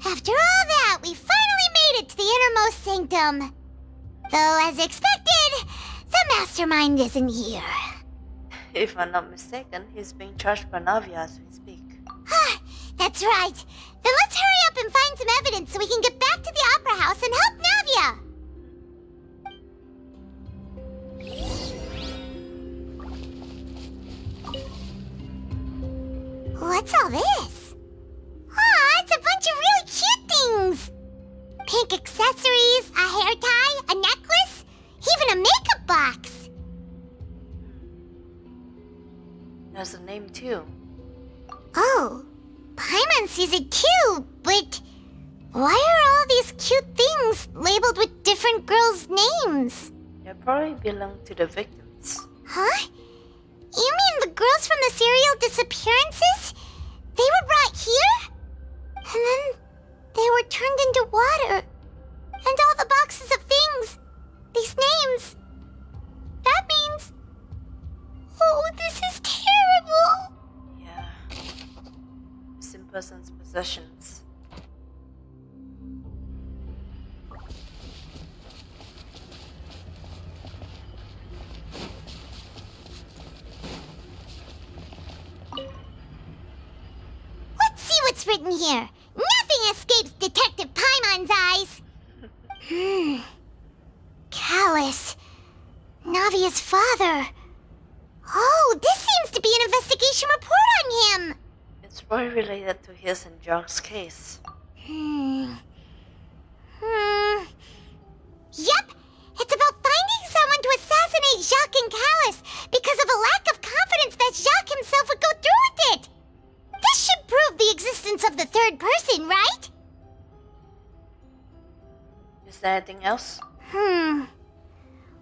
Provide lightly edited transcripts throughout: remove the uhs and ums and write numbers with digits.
After all that, we finally made it to the innermost sanctum. Though, as expected, the mastermind isn't here. If I'm not mistaken, he's being charged by Navia as we speak. That's right. Then let's hurry up and find some evidence so we can get back to the Opera House and help Navia. What's all this? Aw, it's a bunch of really cute things. Pink accessories, a hair tie, a necklace, even a makeup box. There's a name too. Oh, Paimon sees it too, but why are all these cute things labeled with different girls' names? They probably belong to the victims. Huh? You mean the girls from the serial disappearances? They were brought here? And then they were turned into water. And all the boxes of things, these names. That means... Oh, this is terrible. Yeah. Missing person's possessions. Let's see what's written here. Nothing escapes Detective Paimon's eyes. Callus. Navia's father. Oh, this seems to be an investigation report on him. It's probably related to his and Jock's case. Yep, it's about finding someone to assassinate Jacques and Callus because of a lack of confidence that Jacques himself would go through with it. This should prove the existence of the third person, right? Is there anything else?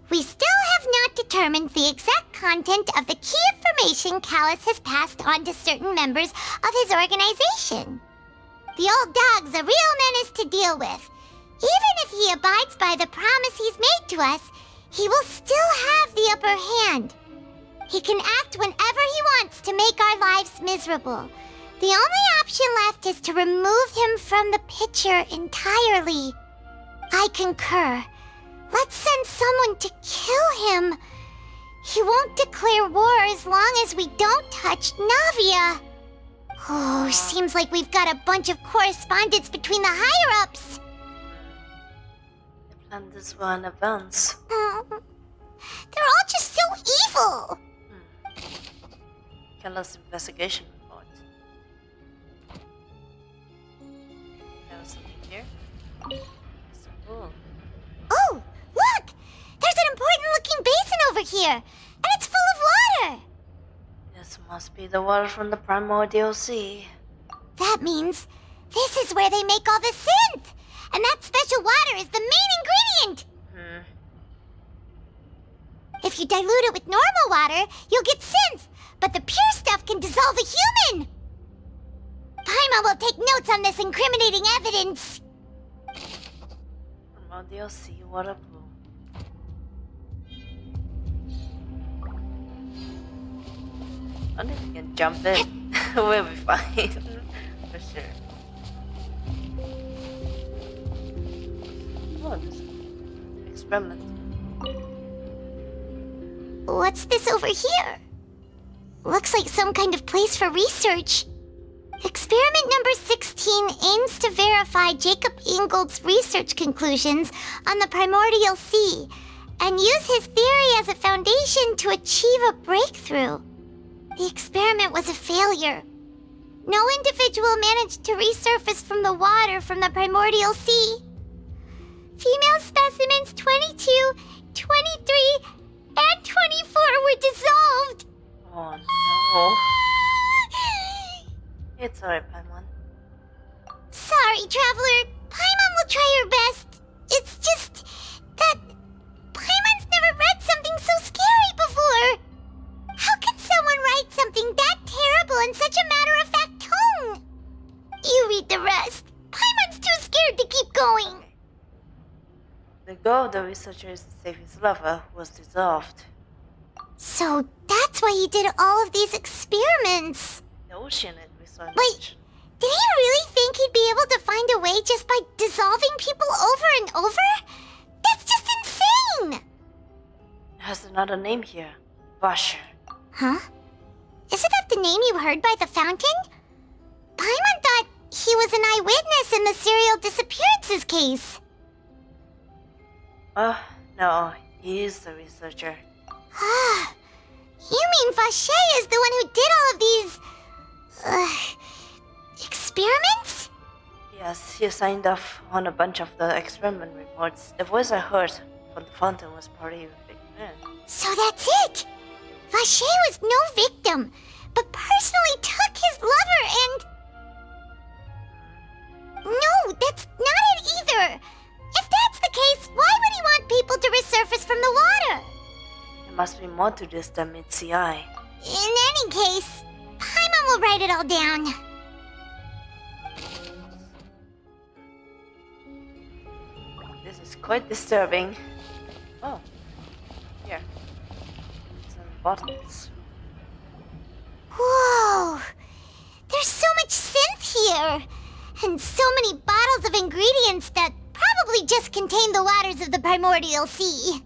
We still have not determined the exact content of the key information Callus has passed on to certain members of his organization. The old dog's a real menace to deal with. Even if he abides by the promise he's made to us, he will still have the upper hand. He can act whenever he wants to make our lives miserable. The only option left is to remove him from the picture entirely. I concur. Let's send someone to kill him. He won't declare war as long as we don't touch Navia. Oh, seems like we've got a bunch of correspondence between the higher-ups. They planned this well in advance. They're all just so evil. Keller's investigation report. There was something here. It's a pool. Oh, look! There's an important-looking basin over here, and it's full of water. This must be the water from the primordial sea. That means this is where they make all the synth, and that special water is the main ingredient. If you dilute it with normal water, you'll get synth, but the pure stuff can dissolve a human. Paimon will take notes on this incriminating evidence. Primordial sea water pool. I think we can jump in. We'll be fine. For sure. Oh, this experiment. What's this over here? Looks like some kind of place for research. Experiment number 16 aims to verify Jacob Ingold's research conclusions on the primordial sea and use his theory as a foundation to achieve a breakthrough. The experiment was a failure. No individual managed to resurface from the water from the primordial sea. Female specimens 22, 23, and 24 were dissolved. Oh no. It's alright, Paimon. Sorry, Traveler. Paimon will try her best. It's just that Paimon's never read something so scary before. How could someone write something that terrible in such a matter-of-fact tone? You read the rest. Paimon's too scared to keep going. The goal of the researcher is to save his lover was dissolved. So that's why he did all of these experiments. The ocean is so Wait, did he really think he'd be able to find a way just by dissolving people over and over? That's just insane! It has another name here. Vasher. Huh? Isn't that the name you heard by the fountain? Paimon thought he was an eyewitness in the serial disappearances case. Oh, no, he is the researcher. Ah, you mean Vache is the one who did all of these... experiments? Yes, he signed off on a bunch of the experiment reports. The voice I heard from the fountain was probably a big man. So that's it! Vache was no victim, but personally took his lover and... No, that's not it either! If that's the case, why would he want people to resurface from the water? There must be more to this than meets the eye. In any case, Paimon will write it all down. This is quite disturbing. Oh, here. Some bottles. Whoa! There's so much synth here! And so many bottles of ingredients that probably just contain the waters of the primordial sea.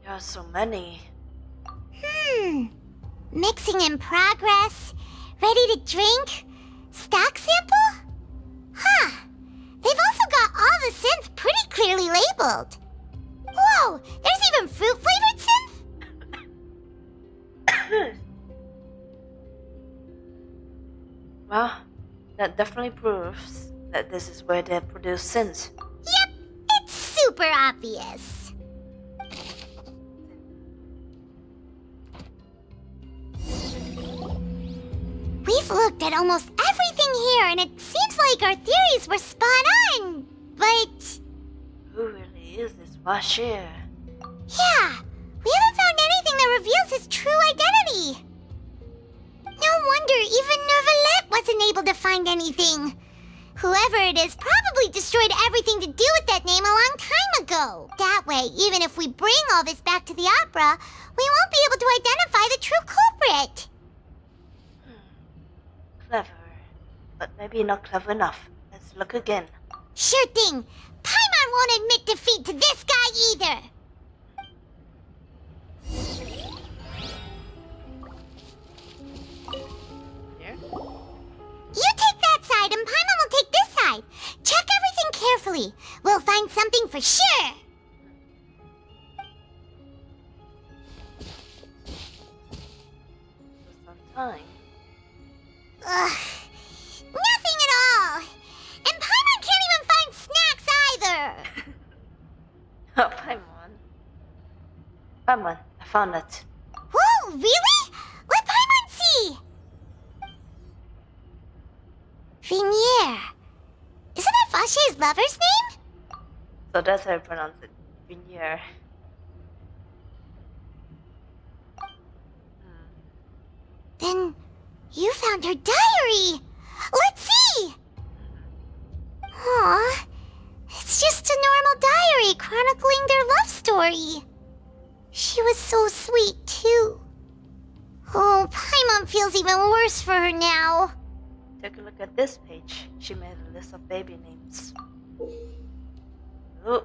There are so many. Mixing in progress, ready to drink, stock sample? Huh. They've also got all the synth pretty clearly labeled. Whoa, there's even fruit-flavored synth? Well, that definitely proves that this is where they produce synths. Yep, it's super obvious. We've looked at almost everything here, and it seems like our theories were spot on, but... Who really is this Bashir? Yeah, we haven't found anything that reveals his true identity. No wonder even Nervalette wasn't able to find anything. Whoever it is probably destroyed everything to do with that name a long time ago. That way, even if we bring all this back to the opera, we won't be able to identify the true culprit. Clever, but maybe not clever enough. Let's look again. Sure thing. Paimon won't admit defeat to this guy either. Here? You take that side and Paimon will take this side. Check everything carefully. We'll find something for sure. For some time. Ugh. Nothing at all. And Paimon can't even find snacks either. Oh, Paimon. Paimon, I found it. Whoa, really? Let Paimon see. Vinier. Isn't that Vache's lover's name? So that's how I pronounce it. Vinier. Then you found her diary. Let's see. Aw, it's just a normal diary chronicling their love story. She was so sweet, too. Oh, Paimon feels even worse for her now. Take a look at this page. She made a list of baby names. Lu.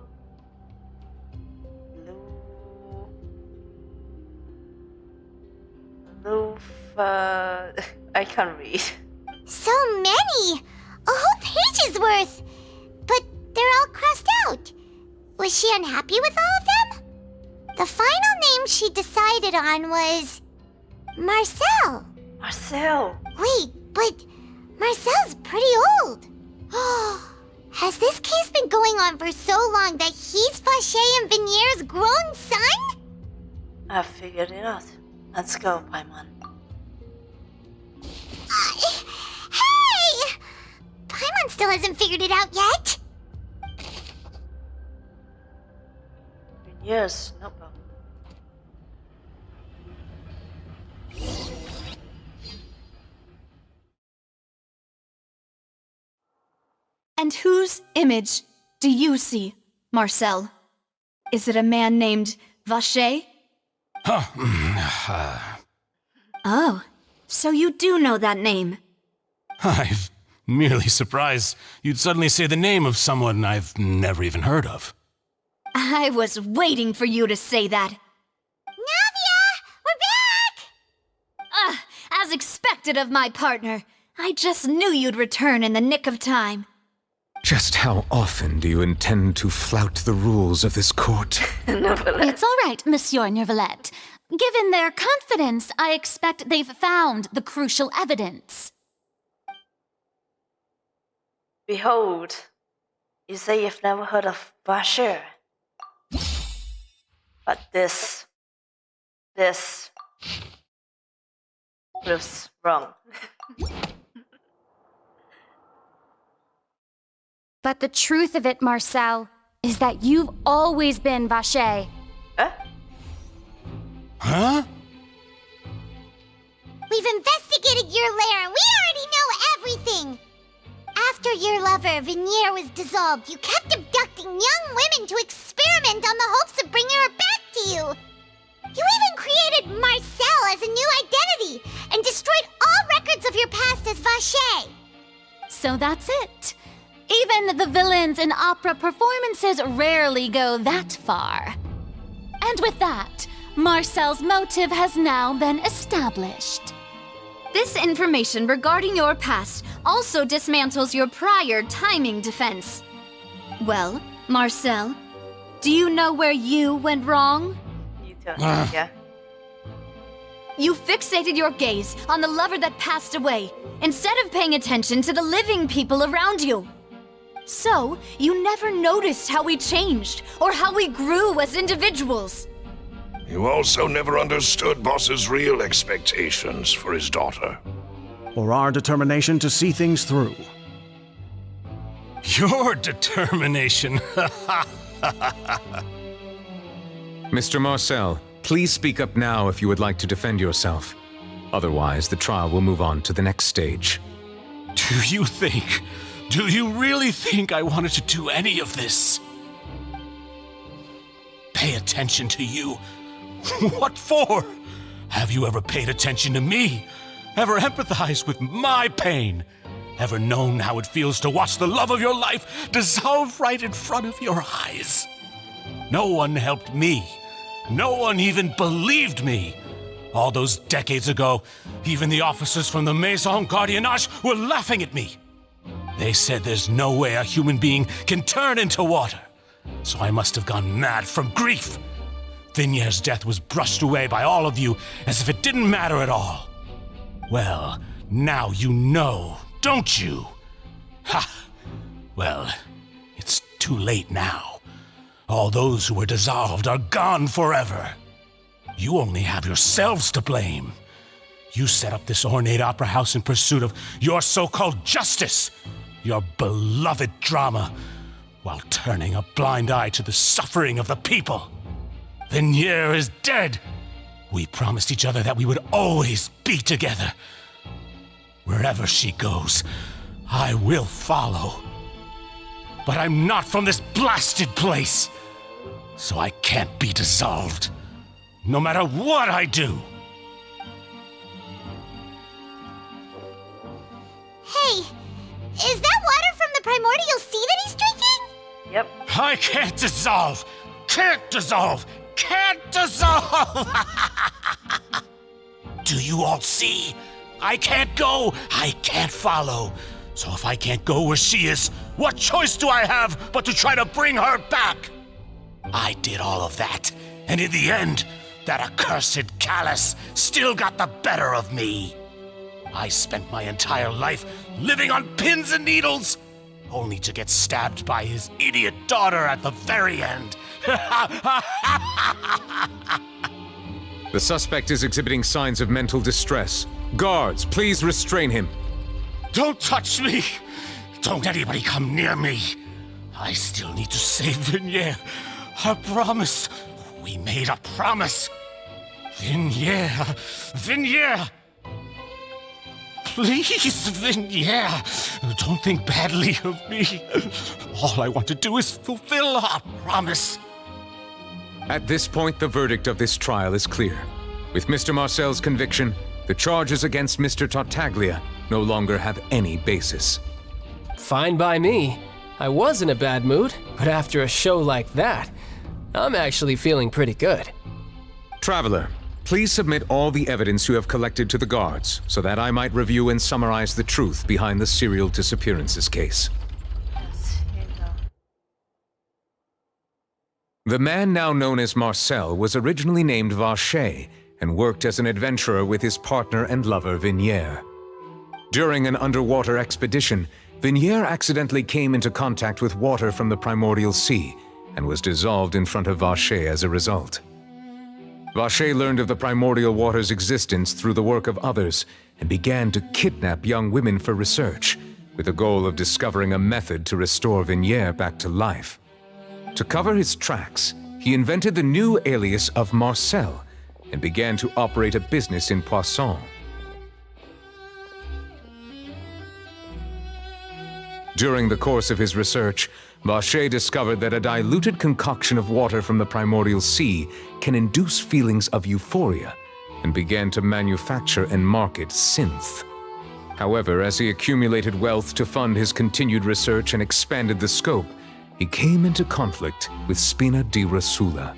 I can't read. So many! A whole page's worth! But they're all crossed out. Was she unhappy with all of them? The final name she decided on was... Marcel. Marcel! Wait, but Marcel's pretty old. Has this case been going on for so long that he's Vache and Vinier's grown son? I figured it out. Let's go, Paimon. Hey! Paimon still hasn't figured it out yet. Yes, no problem. And whose image do you see, Marcel? Is it a man named Vache? Huh. Oh, so you do know that name. I've Merely surprised you'd suddenly say the name of someone I've never even heard of. I was waiting for you to say that. Navia! We're back! As expected of my partner. I just knew you'd return in the nick of time. Just how often do you intend to flout the rules of this court? It's all right, Monsieur Neuvillette. Given their confidence, I expect they've found the crucial evidence. Behold, you say you've never heard of Bashir. But this proves wrong. But the truth of it, Marcel, is that you've always been Vacher. Huh? Huh? We've investigated your lair and we already know everything! After your lover, Venier, was dissolved, you kept abducting young women to experiment on the hopes of bringing her back to you! You even created Marcel as a new identity and destroyed all records of your past as Vacher! So that's it. Even the villains in opera performances rarely go that far. And with that, Marcel's motive has now been established. This information regarding your past also dismantles your prior timing defense. Well, Marcel, do you know where you went wrong? You tell me, yeah. You fixated your gaze on the lover that passed away, instead of paying attention to the living people around you. So, you never noticed how we changed, or how we grew as individuals. You also never understood Boss's real expectations for his daughter. Or our determination to see things through. Your determination. Mr. Marcel, please speak up now if you would like to defend yourself. Otherwise, the trial will move on to the next stage. Do you really think I wanted to do any of this? Pay attention to you? What for? Have you ever paid attention to me? Ever empathized with my pain? Ever known how it feels to watch the love of your life dissolve right in front of your eyes? No one helped me. No one even believed me. All those decades ago, even the officers from the Maison Gardiennage were laughing at me. They said there's no way a human being can turn into water. So I must have gone mad from grief. Vinier's death was brushed away by all of you as if it didn't matter at all. Well, now you know, don't you? Ha! Well, it's too late now. All those who were dissolved are gone forever. You only have yourselves to blame. You set up this ornate opera house in pursuit of your so-called justice, your beloved drama, while turning a blind eye to the suffering of the people. Venier is dead. We promised each other that we would always be together. Wherever she goes, I will follow. But I'm not from this blasted place, so I can't be dissolved, no matter what I do. Hey, is that water from the primordial sea that he's drinking? Yep. I can't dissolve! Can't dissolve! Can't dissolve! Do you all see? I can't go! I can't follow! So if I can't go where she is, what choice do I have but to try to bring her back? I did all of that, and in the end, that accursed Callus still got the better of me. I spent my entire life living on pins and needles, only to get stabbed by his idiot daughter at the very end. The suspect is exhibiting signs of mental distress. Guards, please restrain him. Don't touch me! Don't anybody come near me! I still need to save Venier. A promise. We made a promise. Venier. Venier! Please, Venier, don't think badly of me. All I want to do is fulfill our promise. At this point, the verdict of this trial is clear. With Mr. Marcel's conviction, the charges against Mr. Tartaglia no longer have any basis. Fine by me. I was in a bad mood, but after a show like that, I'm actually feeling pretty good. Traveler, please submit all the evidence you have collected to the guards so that I might review and summarize the truth behind the serial disappearances case. Yes, here you go. The man now known as Marcel was originally named Vacher and worked as an adventurer with his partner and lover Vignier. During an underwater expedition, Vignier accidentally came into contact with water from the primordial sea and was dissolved in front of Vacher as a result. Vacher learned of the primordial water's existence through the work of others and began to kidnap young women for research, with the goal of discovering a method to restore Vignier back to life. To cover his tracks, he invented the new alias of Marcel and began to operate a business in Poisson. During the course of his research, Vacher discovered that a diluted concoction of water from the primordial sea can induce feelings of euphoria and began to manufacture and market synth. However, as he accumulated wealth to fund his continued research and expanded the scope, he came into conflict with Spina di Rosula.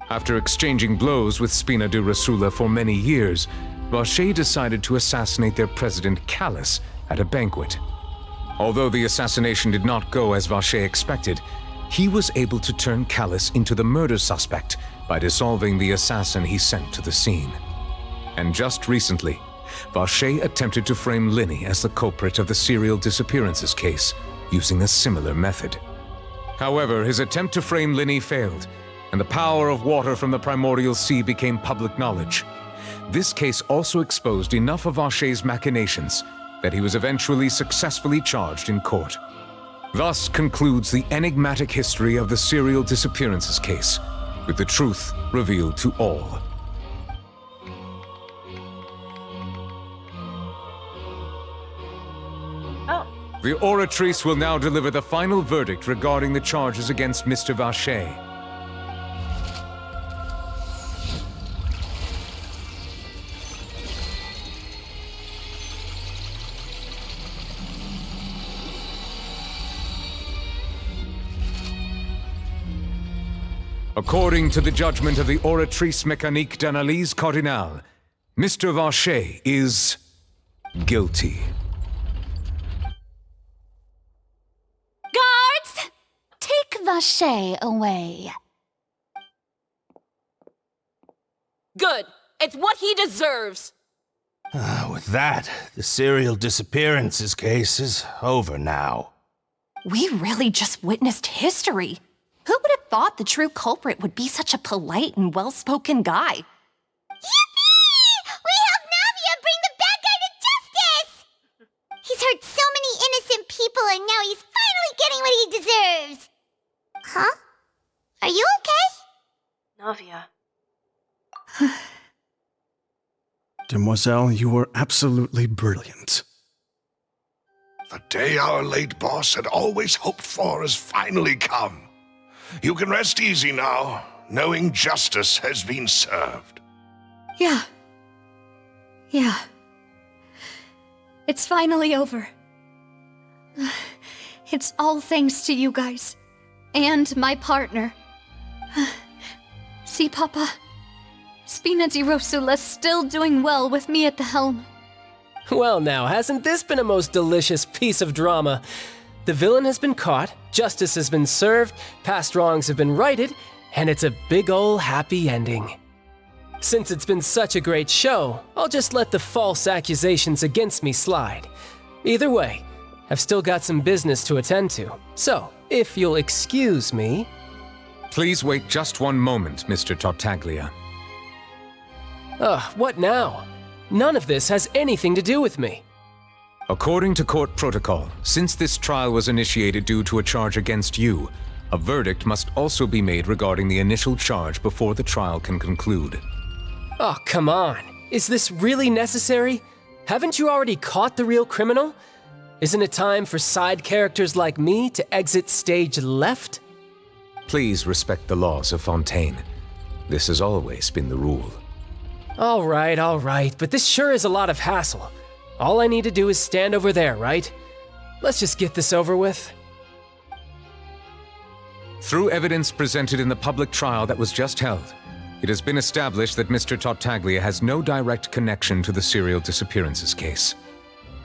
After exchanging blows with Spina di Rosula for many years, Vacher decided to assassinate their president Callus at a banquet. Although the assassination did not go as Vacher expected, he was able to turn Callus into the murder suspect by dissolving the assassin he sent to the scene. And just recently, Vacher attempted to frame Linny as the culprit of the serial disappearances case, using a similar method. However, his attempt to frame Linny failed, and the power of water from the primordial sea became public knowledge. This case also exposed enough of Vacher's machinations that he was eventually successfully charged in court. Thus concludes the enigmatic history of the serial disappearances case, with the truth revealed to all. Oh, The Oratrice will now deliver the final verdict regarding the charges against Mr. Vacher. According to the judgment of the Oratrice Mécanique d'Analyse Cardinale, Mr. Vacher is guilty. Guards! Take Vacher away. Good. It's what he deserves. With that, the serial disappearances case is over now. We really just witnessed history. Who would have thought the true culprit would be such a polite and well-spoken guy? Yippee! We helped Navia bring the bad guy to justice! He's hurt so many innocent people and now he's finally getting what he deserves. Huh? Are you okay? Navia. Demoiselle, you were absolutely brilliant. The day our late boss had always hoped for has finally come. You can rest easy now, knowing justice has been served. Yeah. It's finally over. It's all thanks to you guys. And my partner. See, Papa? Spina di Rosula's still doing well with me at the helm. Well now, hasn't this been a most delicious piece of drama? The villain has been caught, justice has been served, past wrongs have been righted, and it's a big ol' happy ending. Since it's been such a great show, I'll just let the false accusations against me slide. Either way, I've still got some business to attend to, so if you'll excuse me... Please wait just one moment, Mr. Tartaglia. What now? None of this has anything to do with me. According to court protocol, since this trial was initiated due to a charge against you, a verdict must also be made regarding the initial charge before the trial can conclude. Oh, come on. Is this really necessary? Haven't you already caught the real criminal? Isn't it time for side characters like me to exit stage left? Please respect the laws of Fontaine. This has always been the rule. All right, but this sure is a lot of hassle. All I need to do is stand over there, right? Let's just get this over with. Through evidence presented in the public trial that was just held, it has been established that Mr. Tartaglia has no direct connection to the serial disappearances case.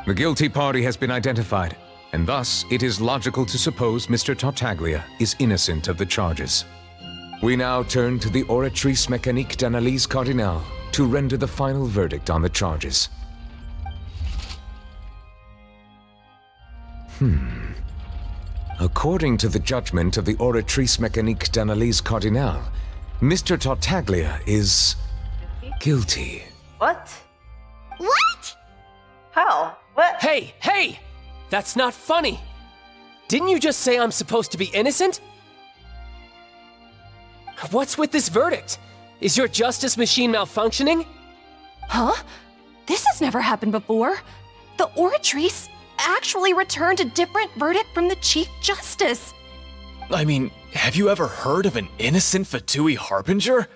The guilty party has been identified, and thus it is logical to suppose Mr. Tartaglia is innocent of the charges. We now turn to the Oratrice Mécanique d'Analyse Cardinale to render the final verdict on the charges. According to the judgment of the Oratrice Mécanique d'Analyse Cardinale, Mr. Tartaglia is guilty. What? What? How? What? Hey! That's not funny! Didn't you just say I'm supposed to be innocent? What's with this verdict? Is your justice machine malfunctioning? Huh? This has never happened before. The Oratrice actually returned a different verdict from the Chief Justice. I mean, have you ever heard of an innocent Fatui Harbinger?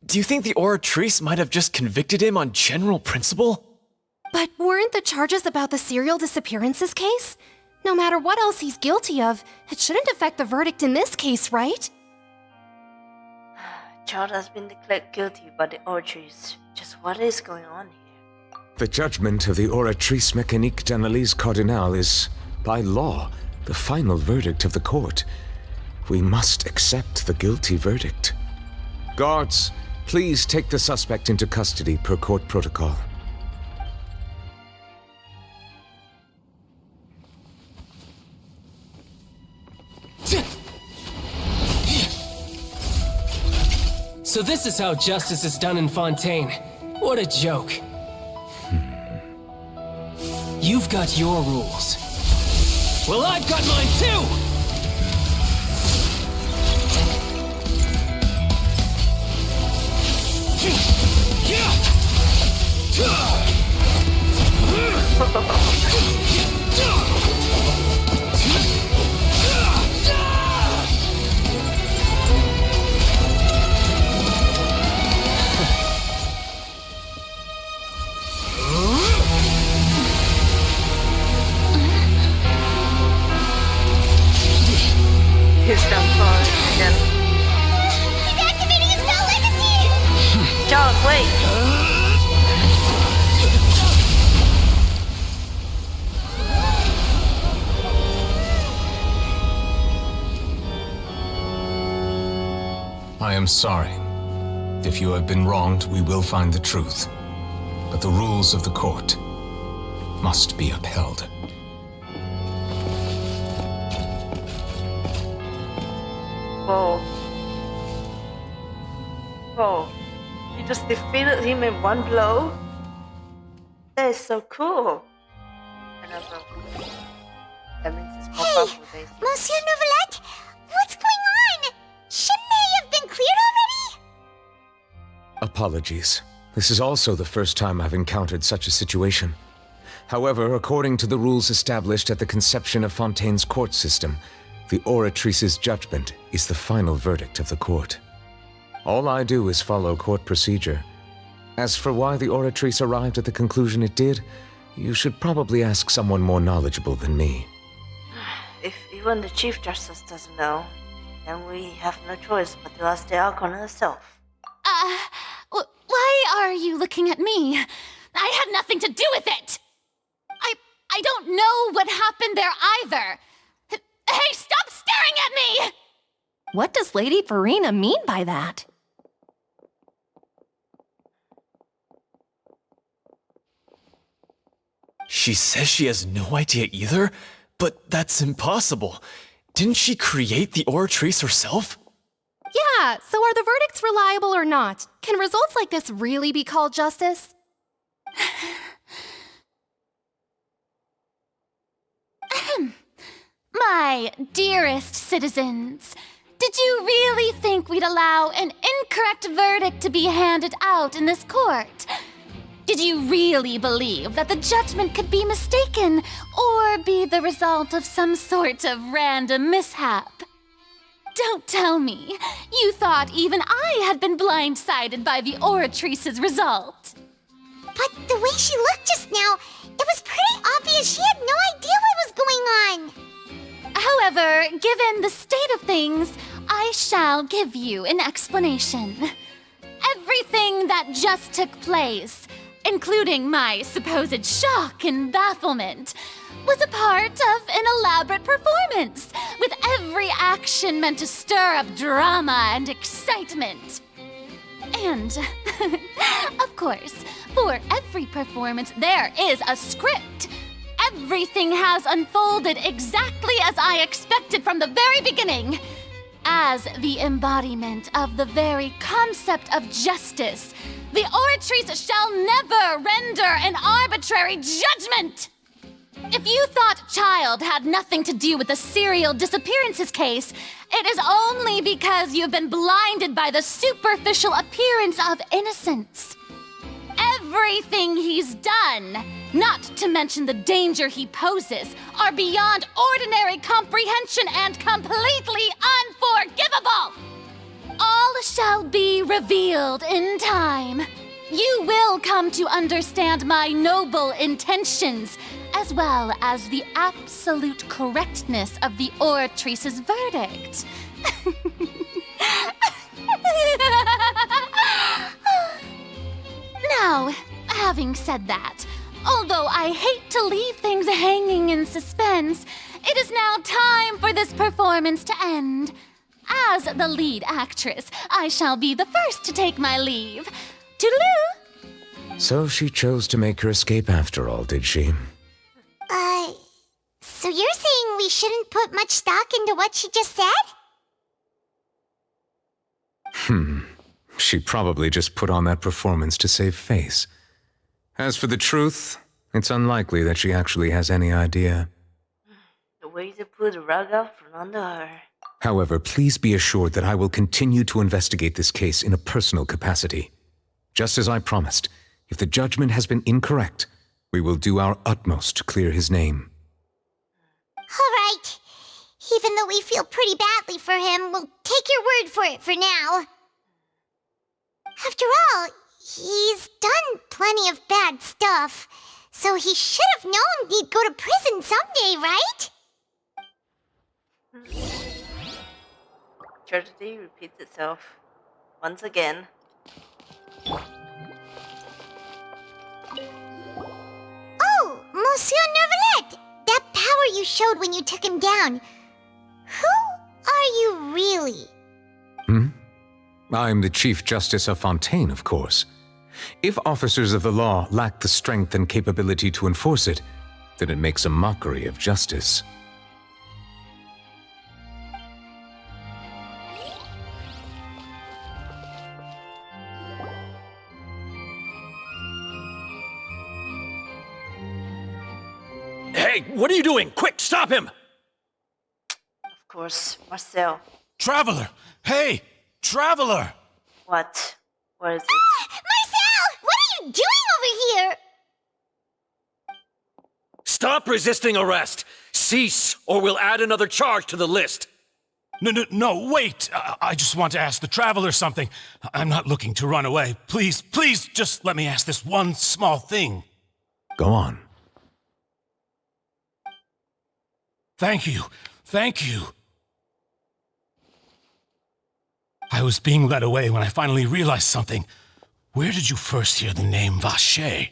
Do you think the Oratrice might have just convicted him on general principle? But weren't the charges about the serial disappearances case? No matter what else he's guilty of, it shouldn't affect the verdict in this case, right? Child has been declared guilty by the Oratrice. Just what is going on here? The judgment of the Oratrice Mécanique d'Analyse Cardinale is, by law, the final verdict of the court. We must accept the guilty verdict. Guards, please take the suspect into custody per court protocol. So this is how justice is done in Fontaine. What a joke. You've got your rules. Well, I've got mine too! He's done for again. He's activating his spell legacy! John, wait! I am sorry. If you have been wronged, we will find the truth. But the rules of the court must be upheld. Whoa. Whoa. You just defeated him in one blow? That is so cool. And also, that means it's more powerful, basically. Monsieur Novelette, what's going on? Shouldn't they have been cleared already? Apologies. This is also the first time I've encountered such a situation. However, according to the rules established at the conception of Fontaine's court system, the Oratrice's judgment is the final verdict of the court. All I do is follow court procedure. As for why the Oratrice arrived at the conclusion it did, you should probably ask someone more knowledgeable than me. If even the Chief Justice doesn't know, then we have no choice but to ask the Archon herself. Why are you looking at me? I had nothing to do with it! I don't know what happened there either! Hey, stop staring at me! What does Lady Farina mean by that? She says she has no idea either, but that's impossible. Didn't she create the Oratrice herself? Yeah, so are the verdicts reliable or not? Can results like this really be called justice? My dearest citizens, did you really think we'd allow an incorrect verdict to be handed out in this court? Did you really believe that the judgment could be mistaken or be the result of some sort of random mishap? Don't tell me you thought even I had been blindsided by the Oratrice's result. But the way she looked just now, It was pretty obvious she had no idea what was going on. However, given the state of things, I shall give you an explanation. Everything that just took place, including my supposed shock and bafflement, was a part of an elaborate performance, with every action meant to stir up drama and excitement. And, of course, for every performance, there is a script. Everything has unfolded exactly as I expected from the very beginning. As the embodiment of the very concept of justice, the Oratrice shall never render an arbitrary judgment! If you thought Child had nothing to do with the serial disappearances case, it is only because you've been blinded by the superficial appearance of innocence. Everything he's done, not to mention the danger he poses, are beyond ordinary comprehension and completely unforgivable! All shall be revealed in time. You will come to understand my noble intentions, as well as the absolute correctness of the Oratrice's verdict. Now, having said that, although I hate to leave things hanging in suspense, it is now time for this performance to end. As the lead actress, I shall be the first to take my leave. Toodaloo! So she chose to make her escape after all, did she? So you're saying we shouldn't put much stock into what she just said? She probably just put on that performance to save face. As for the truth, it's unlikely that she actually has any idea. The way to pull the rug out from under her. However, please be assured that I will continue to investigate this case in a personal capacity. Just as I promised, if the judgment has been incorrect, we will do our utmost to clear his name. All right. Even though we feel pretty badly for him, we'll take your word for it for now. After all, he's done plenty of bad stuff, so he should have known he'd go to prison someday, right? Tragedy repeats itself once again. Oh, Monsieur Nervalet! That power you showed when you took him down. Who are you really? I'm the Chief Justice of Fontaine, of course. If officers of the law lack the strength and capability to enforce it, then it makes a mockery of justice. Hey, what are you doing? Quick, stop him! Of course, Marcel. Traveler! Hey! Traveler! What? What is it? Marcel! What are you doing over here? Stop resisting arrest! Cease, or we'll add another charge to the list! No, wait! I just want to ask the Traveler something. I'm not looking to run away. Please, just let me ask this one small thing. Go on. Thank you. I was being led away when I finally realized something. Where did you first hear the name Vacher?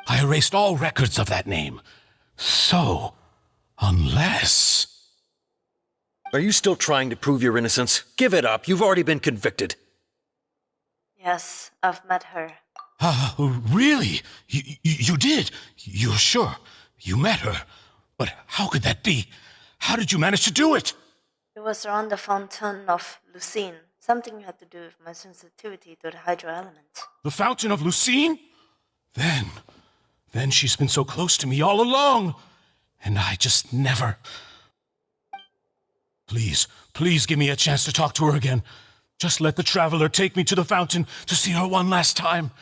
I erased all records of that name. So, unless... Are you still trying to prove your innocence? Give it up, you've already been convicted. Yes, I've met her. Really? You did? You're sure? You met her? But how could that be? How did you manage to do it? It was around the fountain of Lucine. Something had to do with my sensitivity to the hydro element. The fountain of Lucine? Then she's been so close to me all along. And I just never... Please give me a chance to talk to her again. Just let the Traveler take me to the fountain to see her one last time.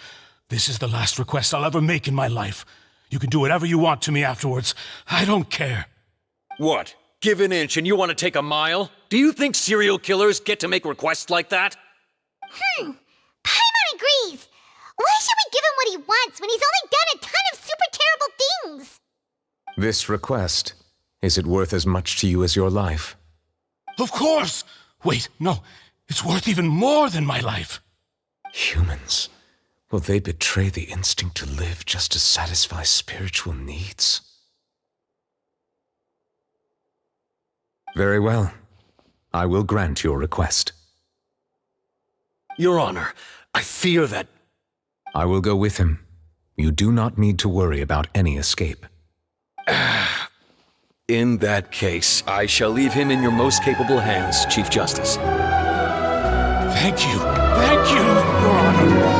This is the last request I'll ever make in my life. You can do whatever you want to me afterwards. I don't care. What? Give an inch and you want to take a mile? Do you think serial killers get to make requests like that? Paimon agrees. Why should we give him what he wants when he's only done a ton of super terrible things? This request, is it worth as much to you as your life? Of course! Wait, no. It's worth even more than my life. Humans, will they betray the instinct to live just to satisfy spiritual needs? Very well. I will grant your request. Your Honor, I fear that... I will go with him. You do not need to worry about any escape. In that case, I shall leave him in your most capable hands, Chief Justice. Thank you, Your Honor.